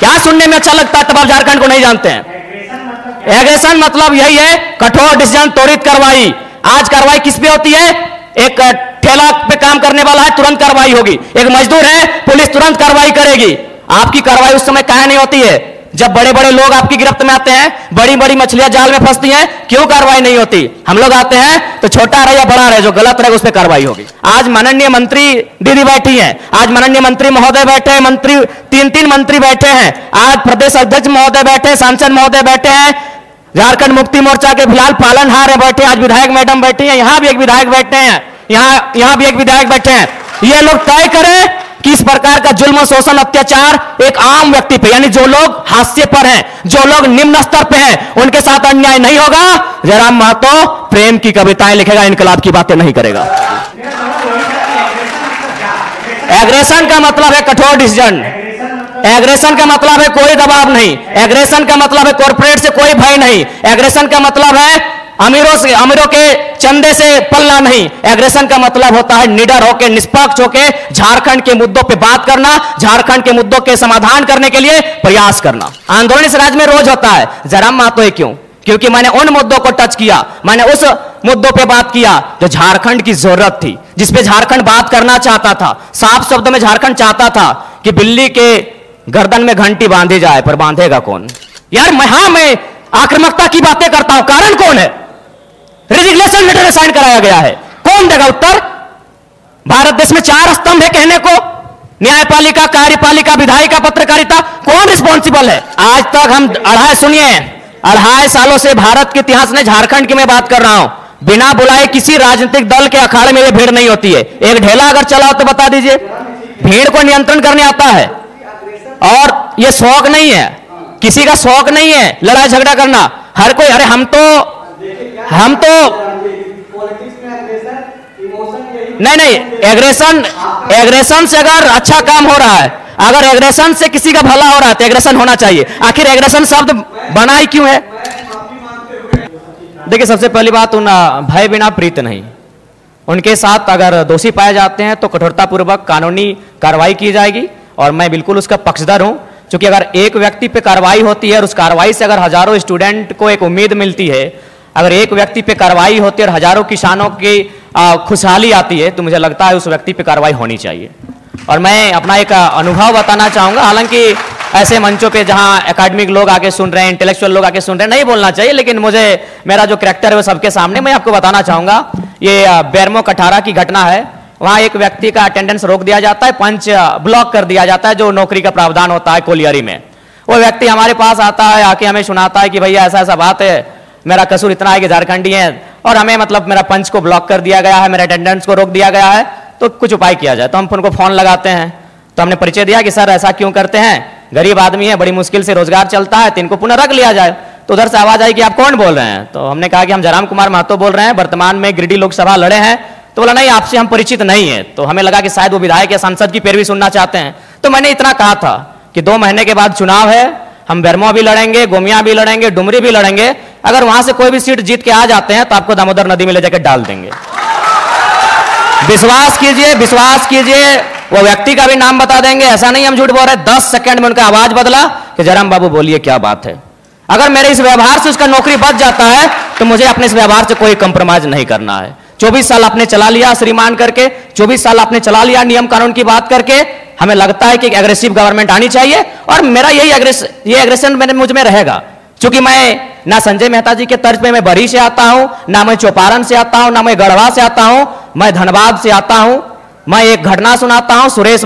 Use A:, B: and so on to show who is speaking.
A: क्या सुनने में अच्छा लगता है तब आप झारखंड को नहीं जानते हैं? एग्रेशन मतलब यही है, कठोर डिसीजन, त्वरित कार्रवाई। आज कार्रवाई किस पे होती है? एक ठेला पे काम करने वाला है, तुरंत कार्रवाई होगी। एक मजदूर है, पुलिस तुरंत कार्रवाई करेगी। आपकी कार्रवाई उस समय काहे नहीं होती है? जब बड़े बड़े लोग आपकी गिरफ्त में आते हैं, बड़ी बड़ी मछलियां जाल में फंसती हैं, क्यों कार्रवाई नहीं होती? हम लोग आते हैं तो छोटा रहे या बड़ा रहे, जो गलत रहे उस पर कार्रवाई होगी। आज माननीय मंत्री दीदी बैठी हैं, आज माननीय मंत्री महोदय बैठे हैं, मंत्री तीन मंत्री बैठे हैं, आज प्रदेश अध्यक्ष महोदय बैठे हैं, सांसद महोदय बैठे हैं, झारखंड मुक्ति मोर्चा के फिलहाल पालनहार है बैठे, आज विधायक मैडम बैठी हैं, यहां भी एक विधायक बैठे हैं, यहां भी एक विधायक बैठे हैं। ये लोग तय करें कि इस प्रकार का जुल्म, शोषण, अत्याचार एक आम व्यक्ति पे, यानी जो लोग हाशिए पर हैं, जो लोग निम्न स्तर पे हैं, उनके साथ अन्याय नहीं होगा। जयराम महतो प्रेम की कविताएं लिखेगा, इनकलाब की बातें नहीं करेगा। एग्रेशन का मतलब है कठोर डिसीजन, एग्रेशन का मतलब है कोई दबाव नहीं, एग्रेशन का मतलब है कॉर्पोरेट से कोई भय नहीं, एग्रेशन का मतलब है अमीरों के चंदे से पलना नहीं। एग्रेशन का मतलब होता है निडर होकर, निष्पक्ष होकर झारखंड के मुद्दों पे बात करना, झारखंड के मुद्दों के समाधान करने के लिए प्रयास करना। आंदोलन इस राज्य में रोज होता है। जयराम महतो है क्यों? क्योंकि मैंने उन मुद्दों को टच किया, मैंने उस मुद्दों पे बात किया जो झारखंड की जरूरत थी, जिसपे झारखंड बात करना चाहता था। साफ शब्दों में झारखंड चाहता था कि बिल्ली के गर्दन में घंटी बांधी जाए, पर बांधेगा कौन? यार मैं आक्रामकता की बातें करता हूं, कारण कौन है? रेजिग्नेशन लेटर साइन कराया गया है, कौन देगा उत्तर? भारत देश में 4 स्तंभ है कहने को, न्यायपालिका, कार्यपालिका, विधायिका, पत्रकारिता, कौन रिस्पॉन्सिबल है? आज तक हम 2.5 सालों से भारत के इतिहास में झारखंड की मैं बात कर रहा हूं, बिना बुलाए किसी राजनीतिक दल के अखाड़े में ये भीड़ नहीं होती है। एक ढेला अगर चलाओ तो बता दीजिए, भीड़ को नियंत्रण करने आता है। और ये शौक नहीं है, किसी का शौक नहीं है लड़ाई झगड़ा करना। हर कोई, अरे हम तो नहीं, एग्रेशन से अगर अच्छा काम हो रहा है, अगर एग्रेशन से किसी का भला हो रहा है तो एग्रेशन होना चाहिए। आखिर एग्रेशन शब्द बना ही क्यों है? देखिए, सबसे पहली बात, उन भय बिना प्रीत नहीं। उनके साथ अगर दोषी पाए जाते हैं तो कठोरतापूर्वक कानूनी कार्रवाई की जाएगी, और मैं बिल्कुल उसका पक्षधर हूं। क्योंकि अगर एक व्यक्ति पे कार्रवाई होती है और उस कार्रवाई से अगर हजारों स्टूडेंट को एक उम्मीद मिलती है, अगर एक व्यक्ति पे कार्रवाई होती है और हजारों किसानों की खुशहाली आती है, तो मुझे लगता है उस व्यक्ति पे कार्रवाई होनी चाहिए। और मैं अपना एक अनुभव बताना चाहूंगा। हालांकि ऐसे मंचों पे जहां एकेडमिक लोग आके सुन रहे हैं, इंटेलेक्चुअल लोग आके सुन रहे हैं, नहीं बोलना चाहिए, लेकिन मुझे मेरा जो कैरेक्टर है वो सबके सामने मैं आपको बताना चाहूंगा। ये बेरमो कठारा की घटना है। वहां एक व्यक्ति का अटेंडेंस रोक दिया जाता है, पंच ब्लॉक कर दिया जाता है, जो नौकरी का प्रावधान होता है कोलियरी में। वो व्यक्ति हमारे पास आता है, आके हमें सुनाता है कि भैया ऐसा ऐसा बात है, मेरा कसूर इतना है कि झारखंडी है और हमें मतलब मेरा पंच को ब्लॉक कर दिया गया है, मेरे अटेंडेंस को रोक दिया गया है, तो कुछ उपाय किया जाए। तो हम उनको फोन लगाते हैं, तो हमने परिचय दिया कि सर ऐसा क्यों करते हैं, गरीब आदमी है, बड़ी मुश्किल से रोजगार चलता है, तो इनको पुनः रख लिया जाए। तो उधर से आवाज आई कि आप कौन बोल रहे हैं? तो हमने कहा कि हम जयराम कुमार महतो बोल रहे हैं, वर्तमान में गिरिडीह लोकसभा लड़े हैं। तो बोला नहीं, आपसे हम परिचित नहीं है। तो हमें लगा कि शायद वो विधायक या सांसद की पैरवी सुनना चाहते हैं। तो मैंने इतना कहा था कि 2 महीने के बाद चुनाव है, हम बेरमो भी लड़ेंगे, गोमिया भी लड़ेंगे, डुमरी भी लड़ेंगे। अगर वहां से कोई भी सीट जीत के आ जाते हैं तो आपको दामोदर नदी में ले जाकर डाल देंगे। विश्वास कीजिए, वो व्यक्ति का भी नाम बता देंगे, ऐसा नहीं हम झूठ बोल रहे। 10 सेकंड में उनका आवाज बदला कि जयराम बाबू बोलिए क्या बात है। अगर मेरे इस व्यवहार से उसका नौकरी बच जाता है तो मुझे अपने इस व्यवहार से कोई कंप्रोमाइज नहीं करना है। 24 साल आपने चला लिया श्रीमान करके, 24 साल आपने चला लिया नियम कानून की बात करके। हमें लगता है कि एक एग्रेसिव गवर्नमेंट आनी चाहिए, और मेरा यही एग्रेशन मुझ में रहेगा। क्योंकि मैं ना संजय मेहता जी के तर्ज पे मैं बरी से आता हूं, ना मैं चौपारण से आता हूं, ना मैं गढ़वा से आता हूं, मैं धनबाद से आता हूं। मैं एक घटना सुनाता हूं। सुरेश